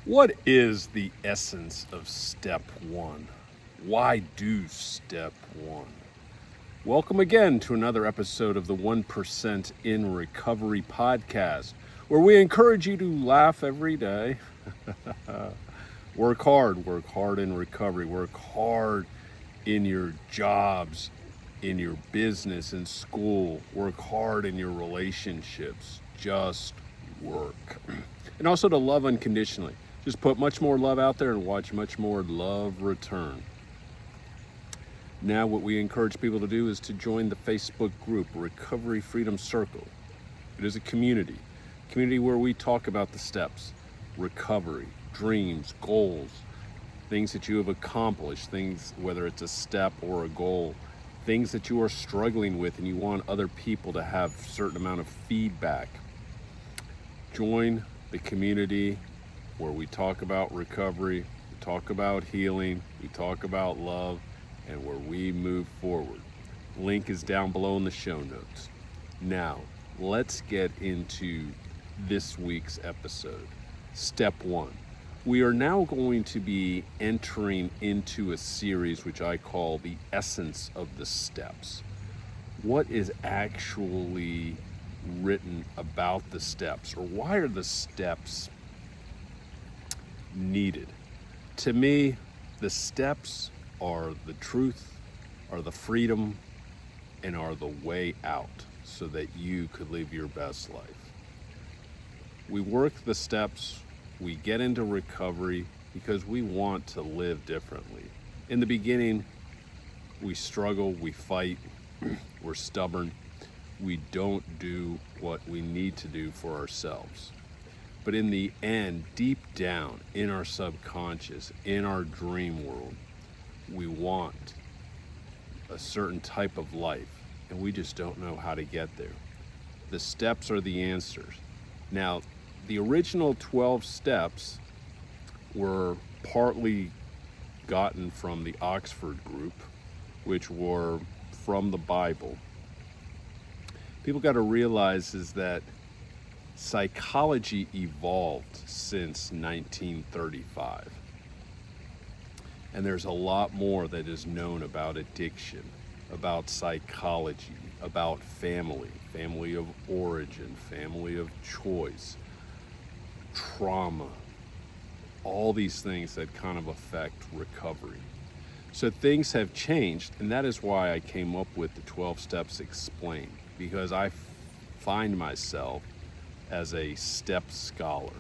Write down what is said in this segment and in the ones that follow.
What is the essence of step one? Why do step one? Welcome again to another episode of the 1% in Recovery podcast, where we encourage you to laugh every day. Work hard in recovery, work hard in your jobs, in your business, in school, work hard in your relationships, just work. And also to love unconditionally. Just put much more love out there and watch much more love return. Now what we encourage people to do is to join the Facebook group, Recovery Freedom Circle. It is a community where we talk about the steps, recovery, dreams, goals, things that you have accomplished, things, whether it's a step or a goal, things that you are struggling with and you want other people to have a certain amount of feedback. Join the community where we talk about recovery, we talk about healing, we talk about love, and where we move forward. Link is down below in the show notes. Now, let's get into this week's episode. Step one. We are now going to be entering into a series which I call the essence of the steps. What is actually written about the steps, or why are the steps needed? To me, the steps are the truth, are the freedom, and are the way out so that you could live your best life. We work the steps, we get into recovery because we want to live differently. In the beginning, we struggle, we fight, we're stubborn, we don't do what we need to do for ourselves. But in the end, deep down in our subconscious, in our dream world, we want a certain type of life, and we just don't know how to get there. The steps are the answers. Now, the original 12 steps were partly gotten from the Oxford group, which were from the Bible. People got to realize is that psychology evolved since 1935. And there's a lot more that is known about addiction, about psychology, about family of origin, family of choice, trauma, all these things that kind of affect recovery. So things have changed, and that is why I came up with the 12 Steps Explained, because I find myself as a step scholar,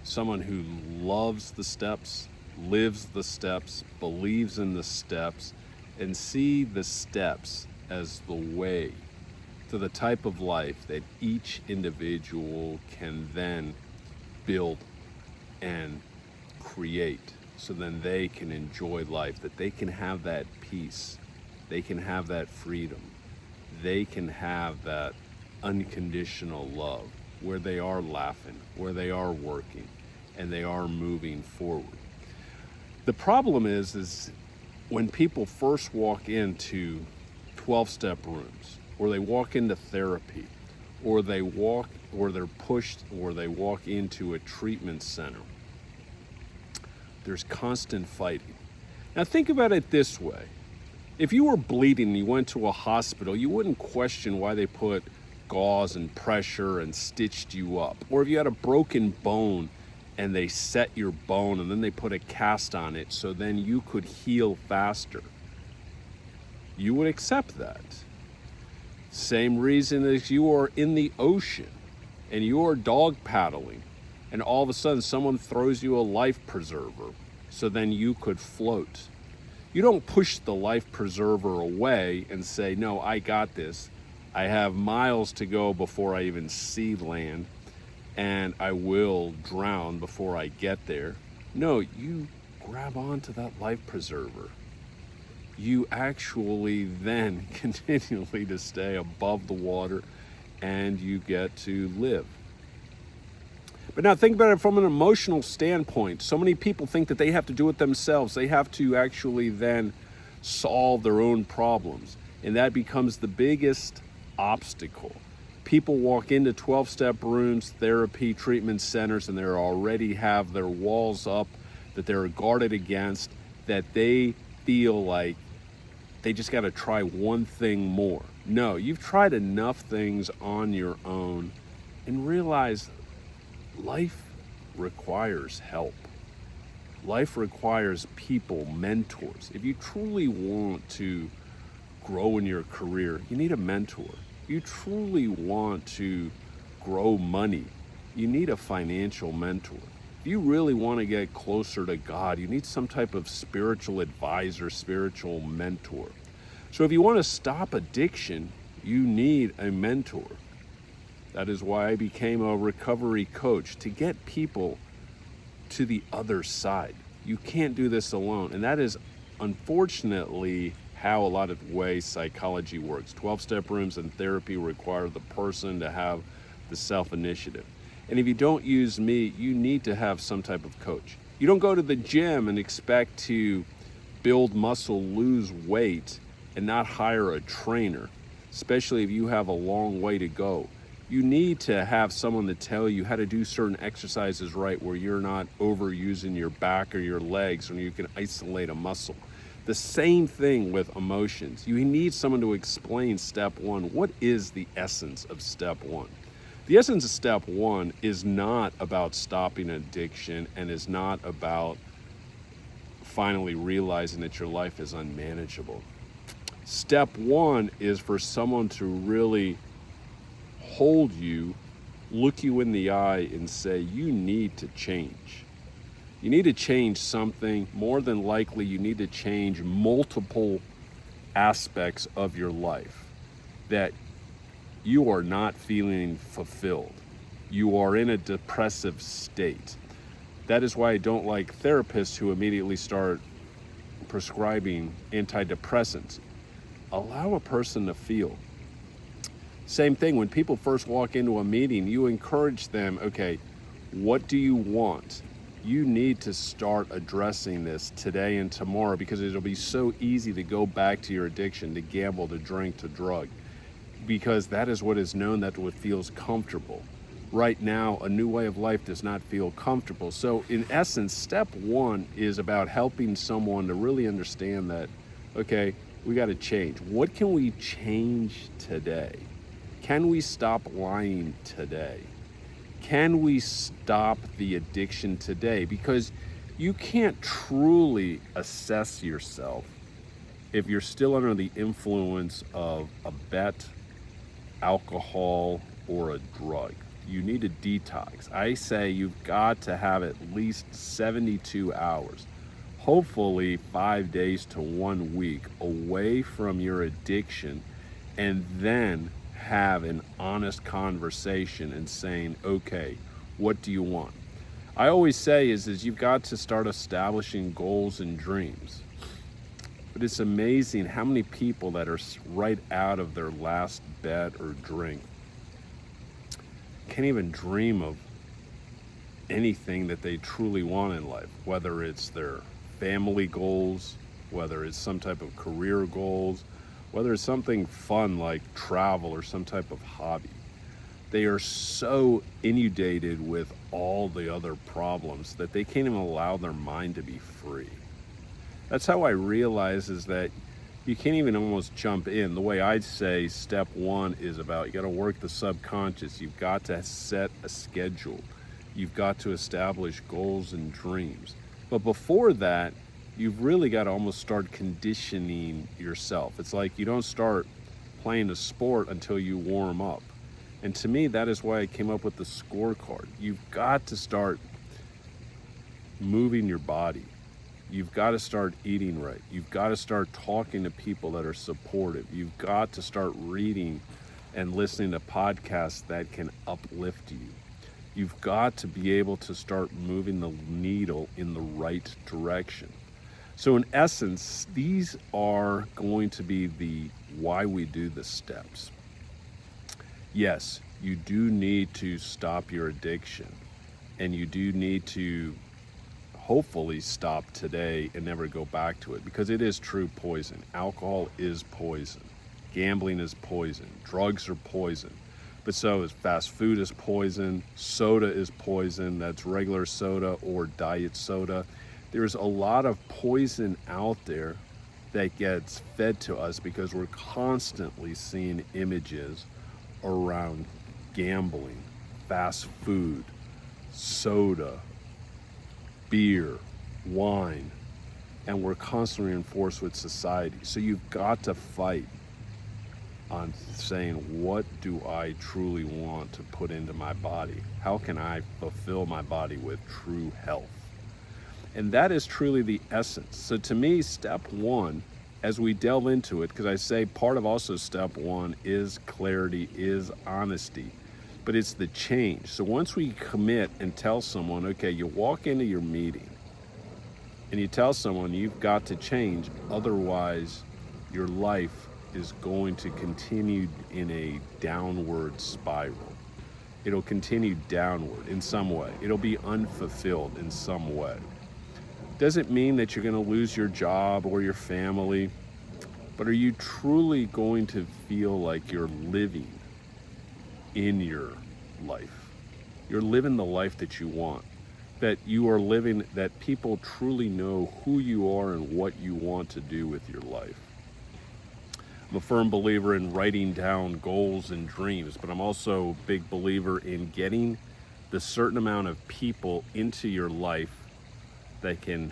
someone who loves the steps, lives the steps, believes in the steps, and see the steps as the way to the type of life that each individual can then build and create, so then they can enjoy life, that they can have that peace, they can have that freedom, they can have that unconditional love, where they are laughing, where they are working, and they are moving forward. The problem is when people first walk into 12-step rooms, or they walk into therapy, or they walk into a treatment center, there's constant fighting. Now think about it this way. If you were bleeding and you went to a hospital, you wouldn't question why they put gauze and pressure and stitched you up. Or if you had a broken bone and they set your bone and then they put a cast on it so then you could heal faster, you would accept that. Same reason as you are in the ocean and you are dog paddling and all of a sudden someone throws you a life preserver so then you could float. You don't push the life preserver away and say, no, I got this. I have miles to go before I even see land, and I will drown before I get there. No, you grab onto that life preserver. You actually then continually to stay above the water, and you get to live. But now think about it from an emotional standpoint. So many people think that they have to do it themselves. They have to actually then solve their own problems. And that becomes the biggest obstacle. People walk into 12-step rooms, therapy, treatment centers, and they already have their walls up that they're guarded against, that they feel like they just got to try one thing more. No, you've tried enough things on your own and realize life requires help. Life requires people, mentors. If you truly want to grow in your career, you need a mentor. If you truly want to grow money, you need a financial mentor. If you really want to get closer to God, you need some type of spiritual advisor, spiritual mentor. So if you want to stop addiction, you need a mentor. That is why I became a recovery coach, to get people to the other side. You can't do this alone. And that is unfortunately how a lot of ways psychology works. 12-step rooms and therapy require the person to have the self-initiative. And if you don't use me, you need to have some type of coach. You don't go to the gym and expect to build muscle, lose weight, and not hire a trainer, especially if you have a long way to go. You need to have someone to tell you how to do certain exercises right, where you're not overusing your back or your legs, and you can isolate a muscle. The same thing with emotions. You need someone to explain step one. What is the essence of step one? The essence of step one is not about stopping addiction, and is not about finally realizing that your life is unmanageable. Step one is for someone to really hold you, look you in the eye, and say, you need to change. You need to change something. More than likely, you need to change multiple aspects of your life that you are not feeling fulfilled. You are in a depressive state. That is why I don't like therapists who immediately start prescribing antidepressants. Allow a person to feel. Same thing, when people first walk into a meeting, you encourage them, okay, what do you want? You need to start addressing this today and tomorrow, because it'll be so easy to go back to your addiction, to gamble, to drink, to drug, because that is what is known, that what feels comfortable. Right now, a new way of life does not feel comfortable. So in essence, step one is about helping someone to really understand that, okay, we got to change. What can we change today? Can we stop lying today? Can we stop the addiction today? Because you can't truly assess yourself if you're still under the influence of a bet, alcohol, or a drug. You need a detox. I say you've got to have at least 72 hours, hopefully 5 days to 1 week away from your addiction, and then have an honest conversation and saying, okay, what do you want? I always say is you've got to start establishing goals and dreams. But it's amazing how many people that are right out of their last bet or drink can't even dream of anything that they truly want in life, whether it's their family goals, whether it's some type of career goals, whether it's something fun like travel or some type of hobby. They are so inundated with all the other problems that they can't even allow their mind to be free. That's how I realize is that you can't even almost jump in. The way I'd say step one is about, you got to work the subconscious. You've got to set a schedule. You've got to establish goals and dreams. But before that, you've really got to almost start conditioning yourself. It's like you don't start playing a sport until you warm up. And to me, that is why I came up with the scorecard. You've got to start moving your body. You've got to start eating right. You've got to start talking to people that are supportive. You've got to start reading and listening to podcasts that can uplift you. You've got to be able to start moving the needle in the right direction. So in essence, these are going to be the why we do the steps. Yes, you do need to stop your addiction, and you do need to hopefully stop today and never go back to it, because it is true poison. Alcohol is poison. Gambling is poison. Drugs are poison. But so is fast food is poison, soda is poison, that's regular soda or diet soda. There's a lot of poison out there that gets fed to us because we're constantly seeing images around gambling, fast food, soda, beer, wine, and we're constantly reinforced with society. So you've got to fight on saying, what do I truly want to put into my body? How can I fulfill my body with true health? And that is truly the essence. So to me, step one, as we delve into it, because I say part of also step one is clarity, is honesty, but it's the change. So once we commit and tell someone, okay, you walk into your meeting and you tell someone you've got to change, otherwise your life is going to continue in a downward spiral. It'll continue downward in some way. It'll be unfulfilled in some way. Doesn't mean that you're going to lose your job or your family, but are you truly going to feel like you're living in your life? You're living the life that you want, that you are living, that people truly know who you are and what you want to do with your life. I'm a firm believer in writing down goals and dreams, but I'm also a big believer in getting the certain amount of people into your life that can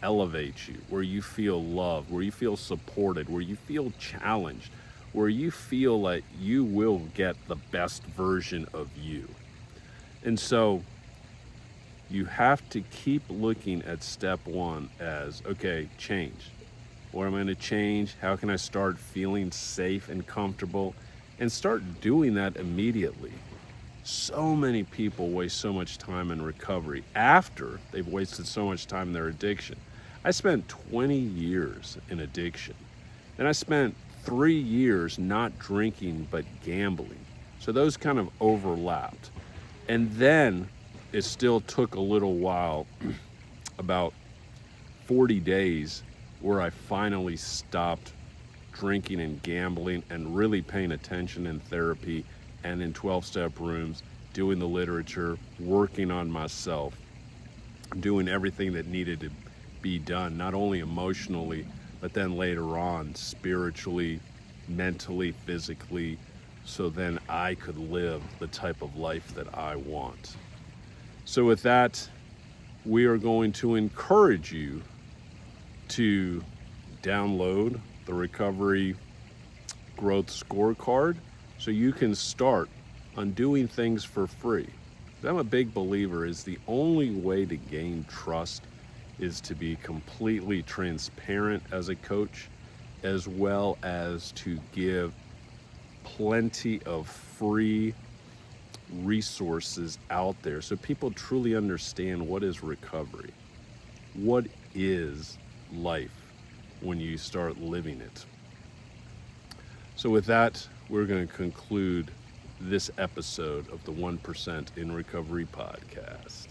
elevate you, where you feel loved, where you feel supported, where you feel challenged, where you feel like you will get the best version of you. And so you have to keep looking at step one as, okay, change. What am I going to change? How can I start feeling safe and comfortable? And start doing that immediately. So many people waste so much time in recovery after they've wasted so much time in their addiction. I spent 20 years in addiction. Then I spent 3 years not drinking but gambling. So those kind of overlapped. And then it still took a little while, about 40 days, where I finally stopped drinking and gambling and really paying attention in therapy and in 12-step rooms, doing the literature, working on myself, doing everything that needed to be done, not only emotionally, but then later on, spiritually, mentally, physically, so then I could live the type of life that I want. So with that, we are going to encourage you to download the Recovery Growth Scorecard so you can start on doing things for free. I'm a big believer is the only way to gain trust is to be completely transparent as a coach, as well as to give plenty of free resources out there so people truly understand what is recovery, what is life when you start living it. So with that, we're going to conclude this episode of the 1% in Recovery podcast.